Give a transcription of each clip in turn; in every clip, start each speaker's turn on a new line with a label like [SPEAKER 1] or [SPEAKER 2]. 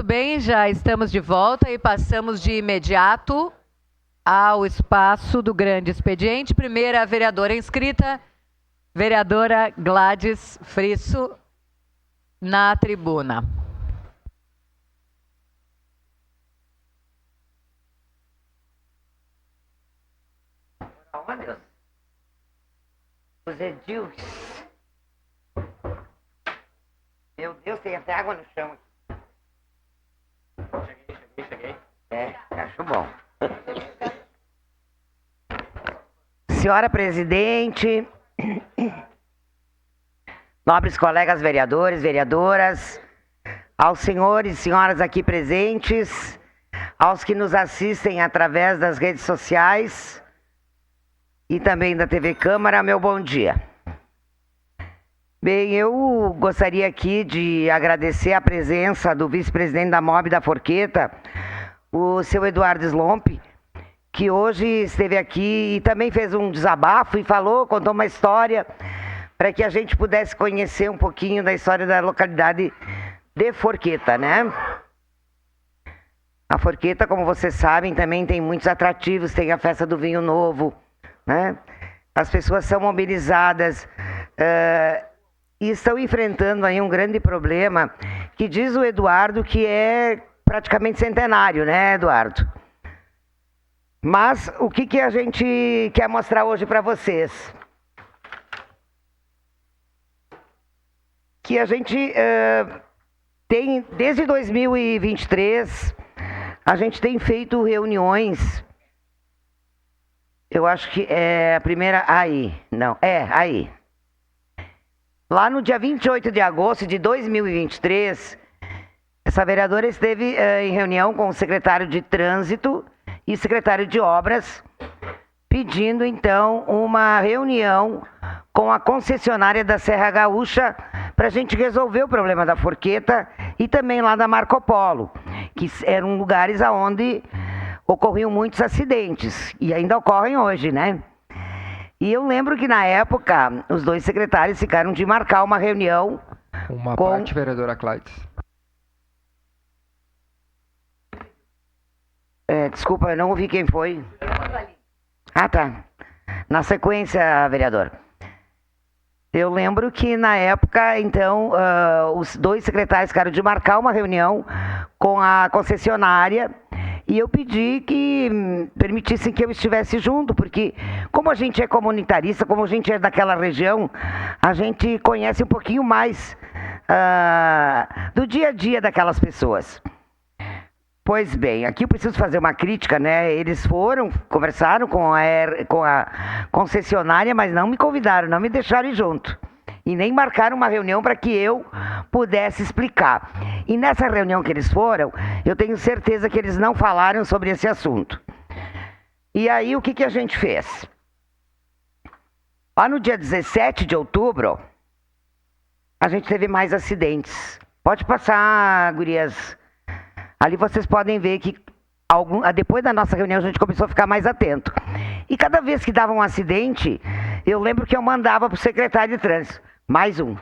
[SPEAKER 1] bem, já estamos de volta e passamos de imediato ao espaço do grande expediente. Primeira vereadora inscrita, vereadora Gladys Frisso, na tribuna.
[SPEAKER 2] Olha, os edils. Meu Deus, tem até água no chão aqui. Cheguei. Acho bom. Senhora presidente, nobres colegas vereadores, vereadoras, aos senhores e senhoras aqui presentes, aos que nos assistem através das redes sociais e também da TV Câmara, meu bom dia. Bem, eu gostaria aqui de agradecer a presença do vice-presidente da MOB da Forqueta, o seu Eduardo Slomp, que hoje esteve aqui e também fez um desabafo e contou uma história para que a gente pudesse conhecer um pouquinho da história da localidade de Forqueta, né? A Forqueta, como vocês sabem, também tem muitos atrativos, tem a festa do vinho novo, né? As pessoas são mobilizadas e estão enfrentando aí um grande problema que diz o Eduardo que é praticamente centenário, né, Eduardo? Mas o que a gente quer mostrar hoje para vocês? Que a gente tem, desde 2023, a gente tem feito reuniões. Eu acho que é a primeira aí. Não, aí. Lá no dia 28 de agosto de 2023, essa vereadora esteve em reunião com o secretário de Trânsito e secretário de Obras, pedindo então uma reunião com a concessionária da Serra Gaúcha para a gente resolver o problema da Forqueta e também lá da Marco Polo, que eram lugares onde ocorriam muitos acidentes e ainda ocorrem hoje, né? E eu lembro que na época os dois secretários ficaram de marcar uma reunião.
[SPEAKER 3] Uma parte, vereadora Claytes.
[SPEAKER 2] Desculpa, eu não ouvi quem foi. Ah, tá. Na sequência, vereador. Eu lembro que na época, então, os dois secretários ficaram de marcar uma reunião com a concessionária e eu pedi que permitissem que eu estivesse junto, porque como a gente é comunitarista, como a gente é daquela região, a gente conhece um pouquinho mais do dia a dia daquelas pessoas. Pois bem, aqui eu preciso fazer uma crítica, né? Eles conversaram com a concessionária, mas não me convidaram, não me deixaram ir junto. E nem marcaram uma reunião para que eu pudesse explicar. E nessa reunião que eles foram, eu tenho certeza que eles não falaram sobre esse assunto. E aí, o que a gente fez? Lá no dia 17 de outubro, a gente teve mais acidentes. Pode passar, gurias. Ali vocês podem ver que depois da nossa reunião a gente começou a ficar mais atento. E cada vez que dava um acidente, eu lembro que eu mandava para o secretário de trânsito. Mais um.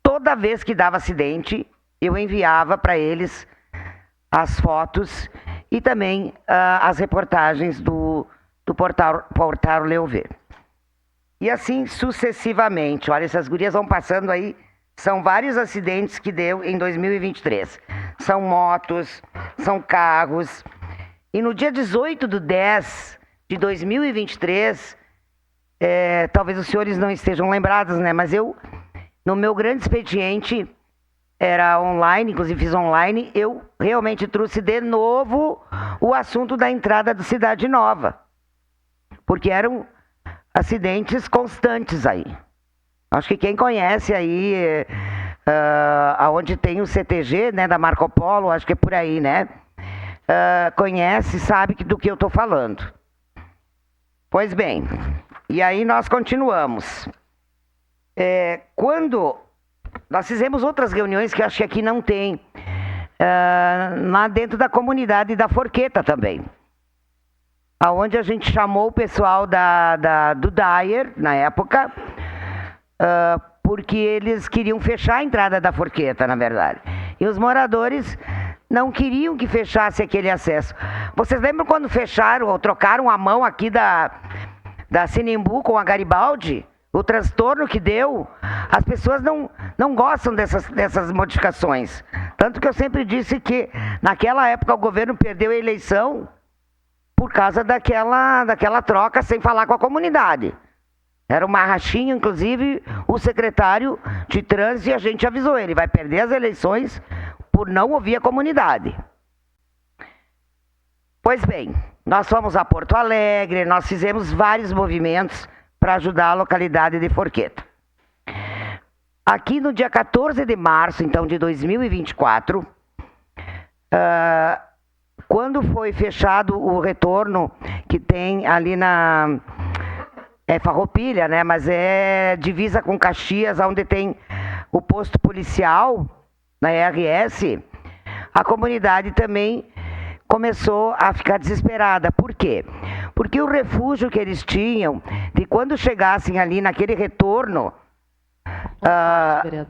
[SPEAKER 2] Toda vez que dava acidente, eu enviava para eles as fotos e também as reportagens do portal Leuver. E assim sucessivamente. Olha, essas gurias vão passando aí. São vários acidentes que deu em 2023. São motos, são carros. E no dia 18 de 10 de 2023, talvez os senhores não estejam lembrados, né? Mas no meu grande expediente, era online, inclusive fiz online, eu realmente trouxe de novo o assunto da entrada do Cidade Nova. Porque eram acidentes constantes aí. Acho que quem conhece aí, aonde tem o CTG, né, da Marco Polo, acho que é por aí, né? Conhece, sabe do que eu estou falando. Pois bem, e aí nós continuamos. Quando nós fizemos outras reuniões que eu acho que aqui não tem, lá dentro da comunidade da Forqueta também. Aonde a gente chamou o pessoal do Dyer, na época, porque eles queriam fechar a entrada da Forqueta, na verdade. E os moradores não queriam que fechasse aquele acesso. Vocês lembram quando fecharam ou trocaram a mão aqui da Sinimbu com a Garibaldi? O transtorno que deu? As pessoas não gostam dessas modificações. Tanto que eu sempre disse que naquela época o governo perdeu a eleição por causa daquela troca sem falar com a comunidade. Era uma rachinha, inclusive o secretário de trânsito, e a gente avisou ele, vai perder as eleições por não ouvir a comunidade. Pois bem, nós fomos a Porto Alegre, nós fizemos vários movimentos para ajudar a localidade de Forqueta. Aqui no dia 14 de março, então, de 2024, quando foi fechado o retorno que tem ali é Farroupilha, né? Mas é divisa com Caxias, onde tem o posto policial, na RS, a comunidade também começou a ficar desesperada. Por quê? Porque o refúgio que eles tinham, de quando chegassem ali naquele retorno,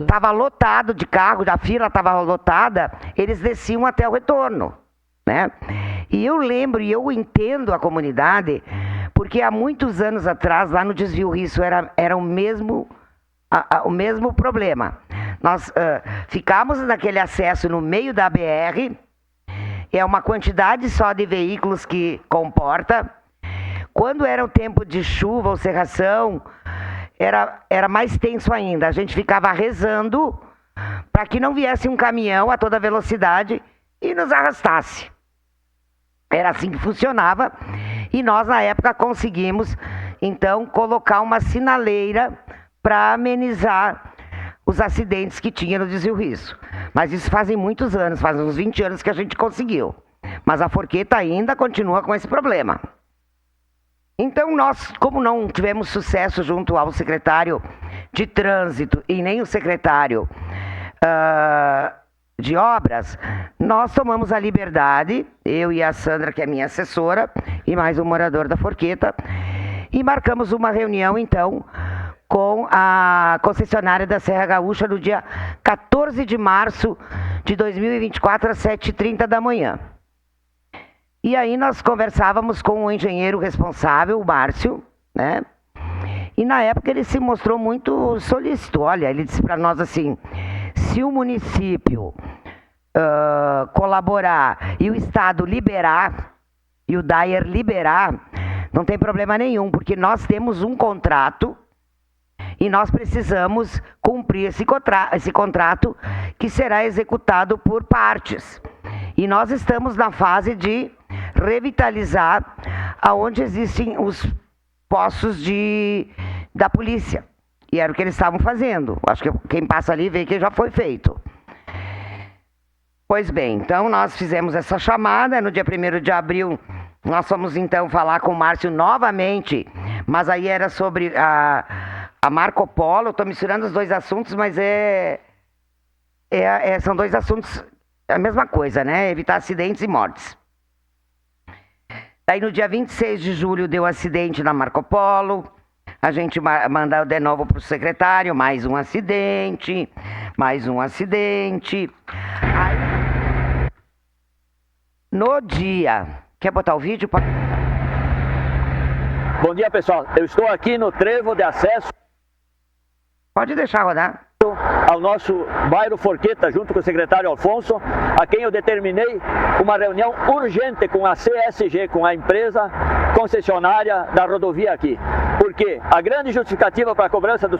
[SPEAKER 2] estava lotado de carro, a fila estava lotada, eles desciam até o retorno, né? E eu lembro e eu entendo a comunidade, porque há muitos anos atrás, lá no Desvio Risso, era o mesmo problema. Nós ficamos naquele acesso no meio da BR, é uma quantidade só de veículos que comporta. Quando era o tempo de chuva ou cerração, era mais tenso ainda. A gente ficava rezando para que não viesse um caminhão a toda velocidade e nos arrastasse. Era assim que funcionava. E nós, na época, conseguimos, então, colocar uma sinaleira para amenizar os acidentes que tinha no Desvio Risso. Mas isso fazem muitos anos, faz uns 20 anos que a gente conseguiu. Mas a Forqueta ainda continua com esse problema. Então nós, como não tivemos sucesso junto ao secretário de trânsito e nem o secretário de obras, nós tomamos a liberdade, eu e a Sandra, que é minha assessora, e mais um morador da Forqueta, e marcamos uma reunião então com a concessionária da Serra Gaúcha no dia 14 de março de 2024, às 7h30 da manhã. E aí nós conversávamos com o engenheiro responsável, o Márcio, né? E na época ele se mostrou muito solícito. Olha, ele disse para nós assim, se o município colaborar e o Estado liberar, e o DAER liberar, não tem problema nenhum, porque nós temos um contrato e nós precisamos cumprir esse contrato que será executado por partes. E nós estamos na fase de revitalizar aonde existem os postos da polícia. E era o que eles estavam fazendo. Acho que quem passa ali vê que já foi feito. Pois bem, então nós fizemos essa chamada. No dia 1º de abril, nós fomos então falar com o Márcio novamente. Mas aí era sobre a Marco Polo. Estou misturando os dois assuntos, mas são dois assuntos, a mesma coisa, né? Evitar acidentes e mortes. Aí no dia 26 de julho deu acidente na Marco Polo. A gente mandou de novo para o secretário, mais um acidente. Aí, no dia... Quer botar o vídeo?
[SPEAKER 4] Bom dia, pessoal. Eu estou aqui no trevo de acesso.
[SPEAKER 2] Pode deixar rodar.
[SPEAKER 4] Ao nosso bairro Forqueta, junto com o secretário Alfonso, a quem eu determinei uma reunião urgente com a CSG, com a empresa concessionária da rodovia aqui. Porque a grande justificativa para a cobrança do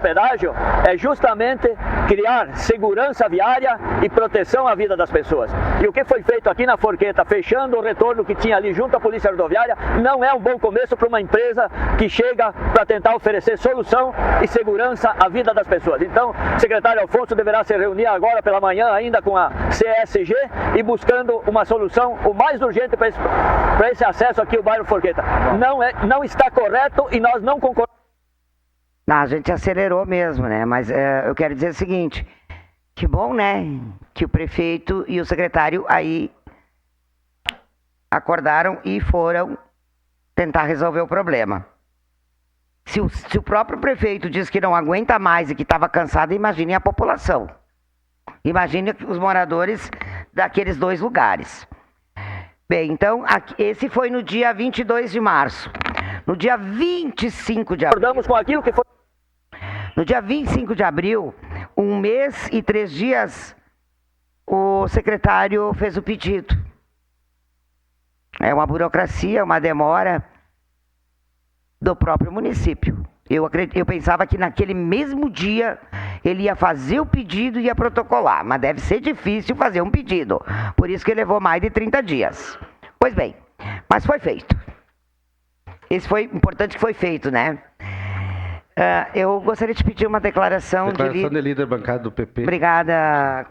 [SPEAKER 4] pedágio é justamente criar segurança viária e proteção à vida das pessoas. E o que foi feito aqui na Forqueta, fechando o retorno que tinha ali junto à Polícia Rodoviária, não é um bom começo para uma empresa que chega para tentar oferecer solução e segurança à vida das pessoas. Então, o secretário Alfonso deverá se reunir agora pela manhã ainda com a CSG e buscando uma solução o mais urgente para esse acesso aqui ao bairro Forqueta. Não está correto e nós não concordamos.
[SPEAKER 2] Não, a gente acelerou mesmo, né? Mas eu quero dizer o seguinte, que bom, né? Que o prefeito e o secretário aí acordaram e foram tentar resolver o problema. Se o próprio prefeito diz que não aguenta mais e que estava cansado, imagine a população. Imagine os moradores daqueles 2 lugares. Bem, então, esse foi no dia 22 de março. No dia 25 de abril...
[SPEAKER 4] Acordamos com aquilo que foi...
[SPEAKER 2] No dia 25 de abril, 1 mês e 3 dias, o secretário fez o pedido. É uma burocracia, uma demora do próprio município. Eu pensava que naquele mesmo dia ele ia fazer o pedido e ia protocolar, mas deve ser difícil fazer um pedido. Por isso que levou mais de 30 dias. Pois bem, mas foi feito. Esse foi importante que foi feito, né? Eu gostaria de pedir uma declaração de
[SPEAKER 5] líder bancada do PP.
[SPEAKER 2] Obrigada.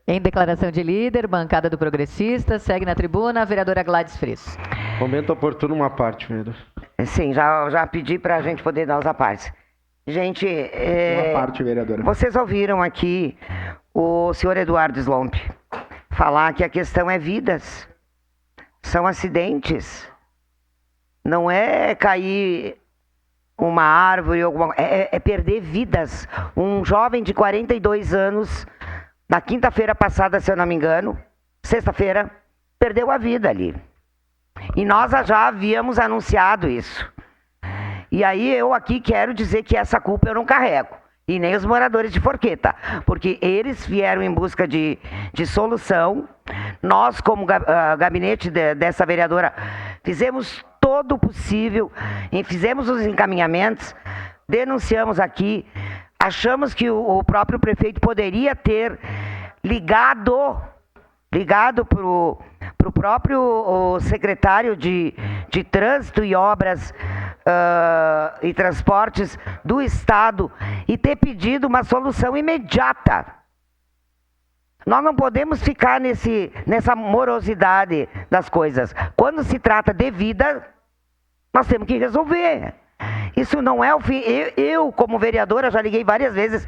[SPEAKER 1] Em declaração de líder, bancada do Progressista, segue na tribuna a vereadora Gladys Friso.
[SPEAKER 5] Momento oportuno, uma parte, vereador.
[SPEAKER 2] Sim, já pedi para a gente poder dar os apartes. Gente,
[SPEAKER 5] uma parte, vereadora.
[SPEAKER 2] Vocês ouviram aqui o senhor Eduardo Slomp falar que a questão é vidas. São acidentes. Não é cair uma árvore, é perder vidas. Um jovem de 42 anos, na quinta-feira passada, se eu não me engano, sexta-feira, perdeu a vida ali. E nós já havíamos anunciado isso. E aí eu aqui quero dizer que essa culpa eu não carrego. E nem os moradores de Forqueta. Porque eles vieram em busca de solução. Nós, como gabinete dessa vereadora, fizemos todo o possível. E fizemos os encaminhamentos. Denunciamos aqui. Achamos que o próprio prefeito poderia ter ligado para o próprio secretário de Trânsito e Obras e Transportes do Estado e ter pedido uma solução imediata. Nós não podemos ficar nessa morosidade das coisas. Quando se trata de vida, nós temos que resolver. Isso não é o fim. Eu, como vereadora, já liguei várias vezes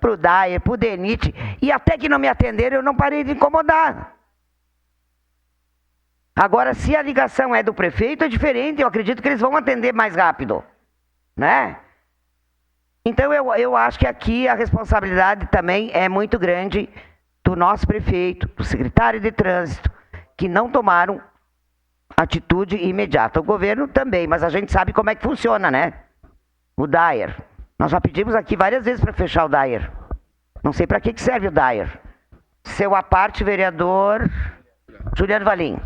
[SPEAKER 2] pro Dair, pro Denit, e até que não me atenderam, eu não parei de incomodar. Agora, se a ligação é do prefeito, é diferente, eu acredito que eles vão atender mais rápido, né? Então, eu acho que aqui a responsabilidade também é muito grande do nosso prefeito, do secretário de Trânsito, que não tomaram atitude imediata. O governo também, mas a gente sabe como é que funciona, né? O Dair. Nós já pedimos aqui várias vezes para fechar o Dair. Não sei para que serve o Dair. Seu à parte, vereador Juliano Valim.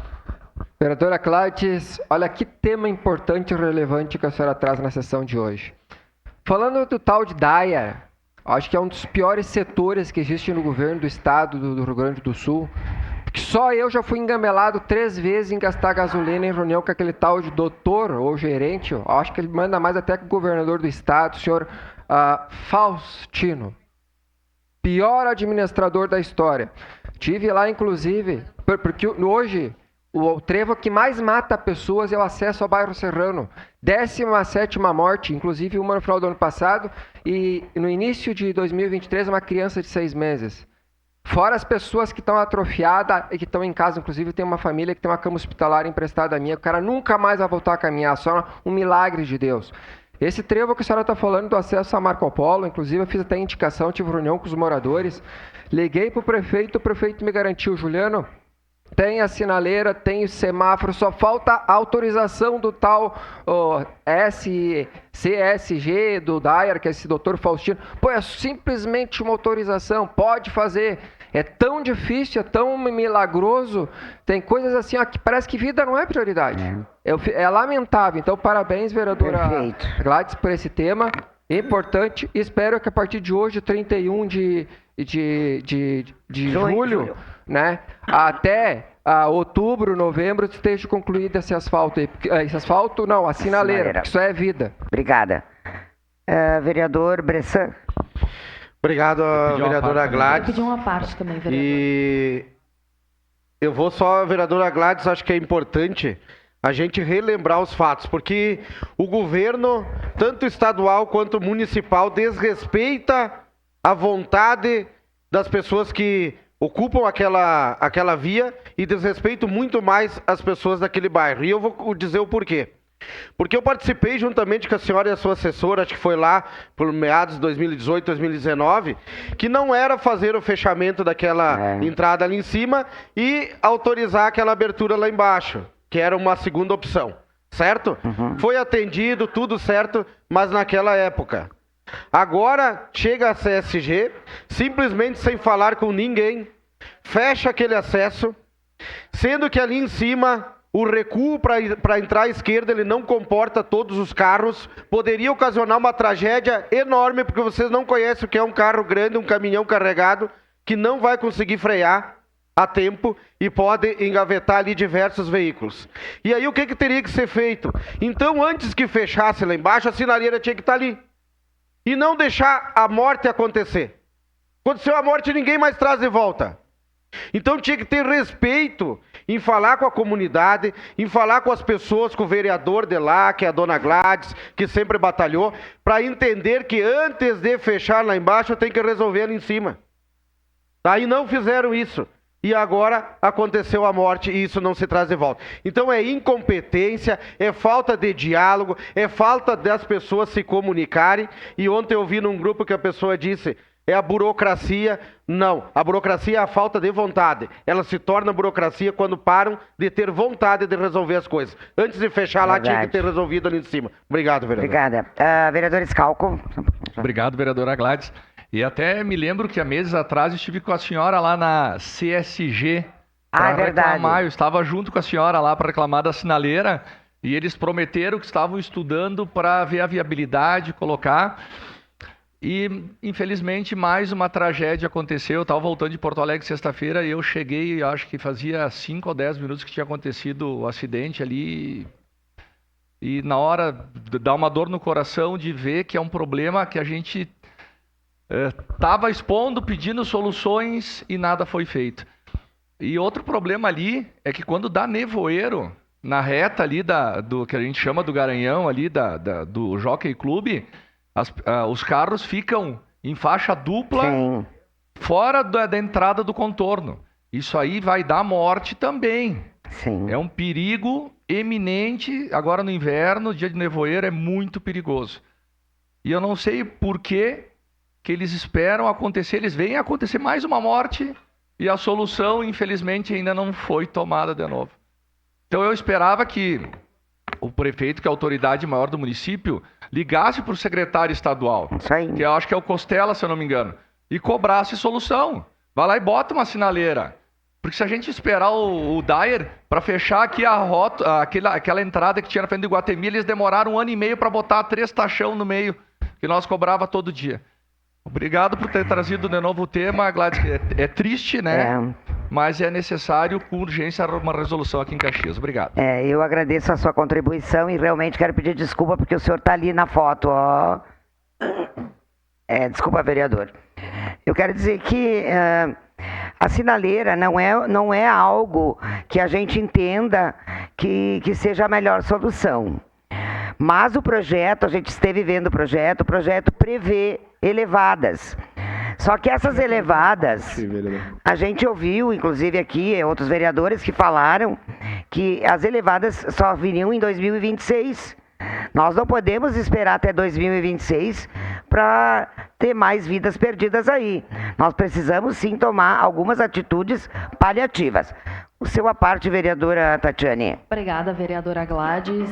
[SPEAKER 3] Vereadora Gladys, olha que tema importante e relevante que a senhora traz na sessão de hoje. Falando do tal de Dair, acho que é um dos piores setores que existe no governo do estado do Rio Grande do Sul. Porque só eu já fui engamelado 3 vezes em gastar gasolina em reunião com aquele tal de doutor ou gerente. Acho que ele manda mais até que o governador do estado, o senhor Faustino. Pior administrador da história. Tive lá, inclusive, porque hoje o trevo que mais mata pessoas é o acesso ao bairro Serrano. 17ª morte, inclusive uma no final do ano passado, e no início de 2023 uma criança de 6 meses. Fora as pessoas que estão atrofiadas e que estão em casa, inclusive tem uma família que tem uma cama hospitalar emprestada minha, o cara nunca mais vai voltar a caminhar, só um milagre de Deus. Esse trevo que a senhora está falando do acesso a Marco Polo, inclusive eu fiz até indicação, tive reunião com os moradores, liguei para o prefeito me garantiu, Juliano, tem a sinaleira, tem o semáforo, só falta a autorização do tal CSG do Dair, que é esse doutor Faustino. Pô, é simplesmente uma autorização, pode fazer. É tão difícil, é tão milagroso. Tem coisas assim, ó, que parece que vida não é prioridade. É lamentável. Então, parabéns, vereadora Gladys, por esse tema. É importante. Espero que a partir de hoje, 31 de julho, né, até outubro, novembro, esteja concluído esse asfalto. Esse asfalto não, a sinaleira. Isso é vida.
[SPEAKER 2] Obrigada. Vereador Bressan.
[SPEAKER 5] Obrigado, vereadora Gladys.
[SPEAKER 6] Eu pedi uma parte também, vereador.
[SPEAKER 5] E eu vou só, vereadora Gladys, acho que é importante a gente relembrar os fatos, porque o governo, tanto estadual quanto municipal, desrespeita a vontade das pessoas que ocupam aquela via e desrespeito muito mais as pessoas daquele bairro. E eu vou dizer o porquê. Porque eu participei juntamente com a senhora e a sua assessora, acho que foi lá por meados de 2018, 2019, que não era fazer o fechamento daquela entrada ali em cima e autorizar aquela abertura lá embaixo, que era uma segunda opção, certo? Foi atendido, tudo certo, mas naquela época. Agora chega a CSG, simplesmente sem falar com ninguém, fecha aquele acesso, sendo que ali em cima o recuo para entrar à esquerda ele não comporta todos os carros, poderia ocasionar uma tragédia enorme, porque vocês não conhecem o que é um carro grande, um caminhão carregado, que não vai conseguir frear a tempo e pode engavetar ali diversos veículos. E aí o que teria que ser feito? Então, antes que fechasse lá embaixo, a sinaleira tinha que estar ali. E não deixar a morte acontecer. Aconteceu a morte, ninguém mais traz de volta. Então tinha que ter respeito em falar com a comunidade, em falar com as pessoas, com o vereador de lá, que é a dona Gladys, que sempre batalhou, para entender que antes de fechar lá embaixo, tem que resolver ali em cima. Aí não fizeram isso. E agora aconteceu a morte e isso não se traz de volta. Então é incompetência, é falta de diálogo, é falta das pessoas se comunicarem. E ontem eu vi num grupo que a pessoa disse, é a burocracia. Não, a burocracia é a falta de vontade. Ela se torna burocracia quando param de ter vontade de resolver as coisas. Antes de fechar lá, tinha que ter resolvido ali em cima. Obrigado, vereador.
[SPEAKER 2] Obrigada. Vereador Scalco.
[SPEAKER 6] Obrigado, vereadora Gladys. E até me lembro que há meses atrás estive com a senhora lá na CSG para reclamar. Eu estava junto com a senhora lá para reclamar da sinaleira e eles prometeram que estavam estudando para ver a viabilidade, colocar. E, infelizmente, mais uma tragédia aconteceu. Eu estava voltando de Porto Alegre sexta-feira e eu cheguei, acho que fazia 5 ou 10 minutos que tinha acontecido o acidente ali. E na hora dá uma dor no coração de ver que é um problema que a gente estava expondo, pedindo soluções e nada foi feito. E outro problema ali é que quando dá nevoeiro na reta ali do que a gente chama do Garanhão, ali do Jockey Club, os carros ficam em faixa dupla. Sim. Fora da entrada do contorno. Isso aí vai dar morte também. Sim. É um perigo eminente. Agora no inverno, dia de nevoeiro, é muito perigoso. E eu não sei por que eles esperam acontecer. Eles veem acontecer mais uma morte e a solução, infelizmente, ainda não foi tomada de novo. Então eu esperava que o prefeito, que é a autoridade maior do município, ligasse para o secretário estadual, que eu acho que é o Costela, se eu não me engano, e cobrasse solução. Vai lá e bota uma sinaleira. Porque se a gente esperar o Dyer para fechar aqui a rota, aquela entrada que tinha na frente do Iguatemi, eles demoraram 1 ano e meio para botar 3 tachão no meio, que nós cobrava todo dia. Obrigado por ter trazido de novo o tema, Gladys. É triste, né? Mas é necessário, com urgência, uma resolução aqui em Caxias. Obrigado.
[SPEAKER 2] Eu agradeço a sua contribuição e realmente quero pedir desculpa porque o senhor está ali na foto, ó. Desculpa, vereador. Eu quero dizer que a sinaleira não é algo que a gente entenda que seja a melhor solução. Mas o projeto, a gente esteve vendo o projeto prevê elevadas. Só que essas elevadas, a gente ouviu, inclusive aqui, outros vereadores que falaram que as elevadas só viriam em 2026. Nós não podemos esperar até 2026 para ter mais vidas perdidas aí. Nós precisamos sim tomar algumas atitudes paliativas. O seu à parte, vereadora Tatiane.
[SPEAKER 7] Obrigada, vereadora Gladys.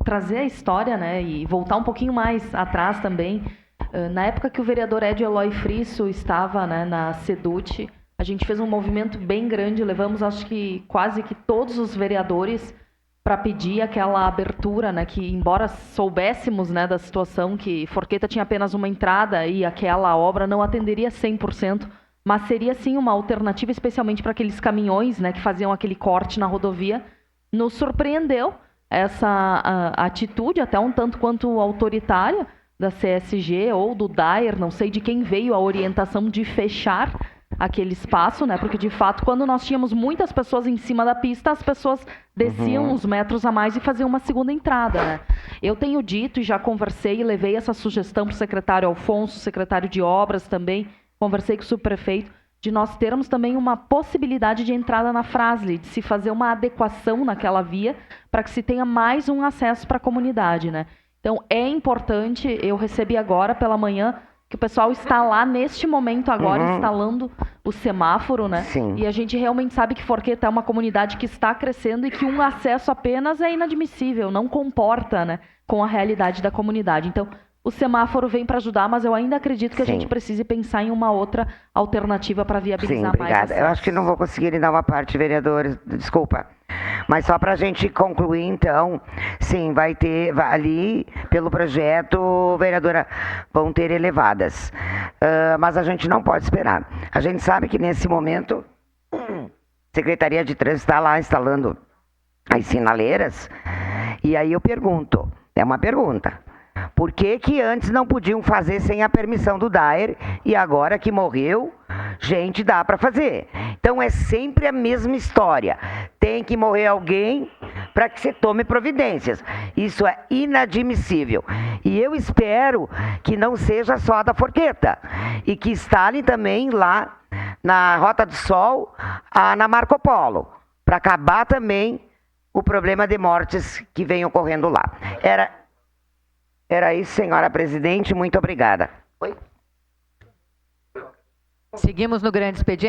[SPEAKER 7] Trazer a história, né, e voltar um pouquinho mais atrás também. Na época que o vereador Ed Eloy Frisso estava, né, na SEDUT, a gente fez um movimento bem grande, levamos acho que quase que todos os vereadores para pedir aquela abertura, né, que embora soubéssemos, né, da situação que Forqueta tinha apenas uma entrada e aquela obra não atenderia 100%, mas seria sim uma alternativa, especialmente para aqueles caminhões, né, que faziam aquele corte na rodovia. Nos surpreendeu essa atitude, até um tanto quanto autoritária, da CSG ou do Dyer, não sei de quem veio a orientação de fechar aquele espaço, né? Porque, de fato, quando nós tínhamos muitas pessoas em cima da pista, as pessoas desciam uns metros a mais e faziam uma segunda entrada, né? Eu tenho dito e já conversei e levei essa sugestão para o secretário Alfonso, secretário de Obras também, conversei com o subprefeito, de nós termos também uma possibilidade de entrada na Frasle, de se fazer uma adequação naquela via para que se tenha mais um acesso para a comunidade, né? Então, é importante, eu recebi agora pela manhã, que o pessoal está lá neste momento agora instalando o semáforo, né?
[SPEAKER 2] Sim.
[SPEAKER 7] E a gente realmente sabe que Forqueta é uma comunidade que está crescendo e que um acesso apenas é inadmissível, não comporta, né, com a realidade da comunidade. Então, o semáforo vem para ajudar, mas eu ainda acredito que a gente precise pensar em uma outra alternativa para viabilizar mais
[SPEAKER 2] obrigada.
[SPEAKER 7] acesso.
[SPEAKER 2] Eu acho que não vou conseguir lhe dar uma parte, vereador, desculpa. Mas só para a gente concluir, então, sim, vai ter ali, pelo projeto, vereadora, vão ter elevadas. Mas a gente não pode esperar. A gente sabe que nesse momento, a Secretaria de Trânsito está lá instalando as sinaleiras. E aí eu pergunto, é uma pergunta, por que que antes não podiam fazer sem a permissão do Daer e agora que morreu, gente, dá para fazer? Então é sempre a mesma história. Tem que morrer alguém para que você tome providências. Isso é inadmissível. E eu espero que não seja só a da Forqueta e que instale também lá na Rota do Sol, na Marco Polo, para acabar também o problema de mortes que vem ocorrendo lá. Era isso, senhora presidente. Muito obrigada.
[SPEAKER 1] Seguimos no grande expediente.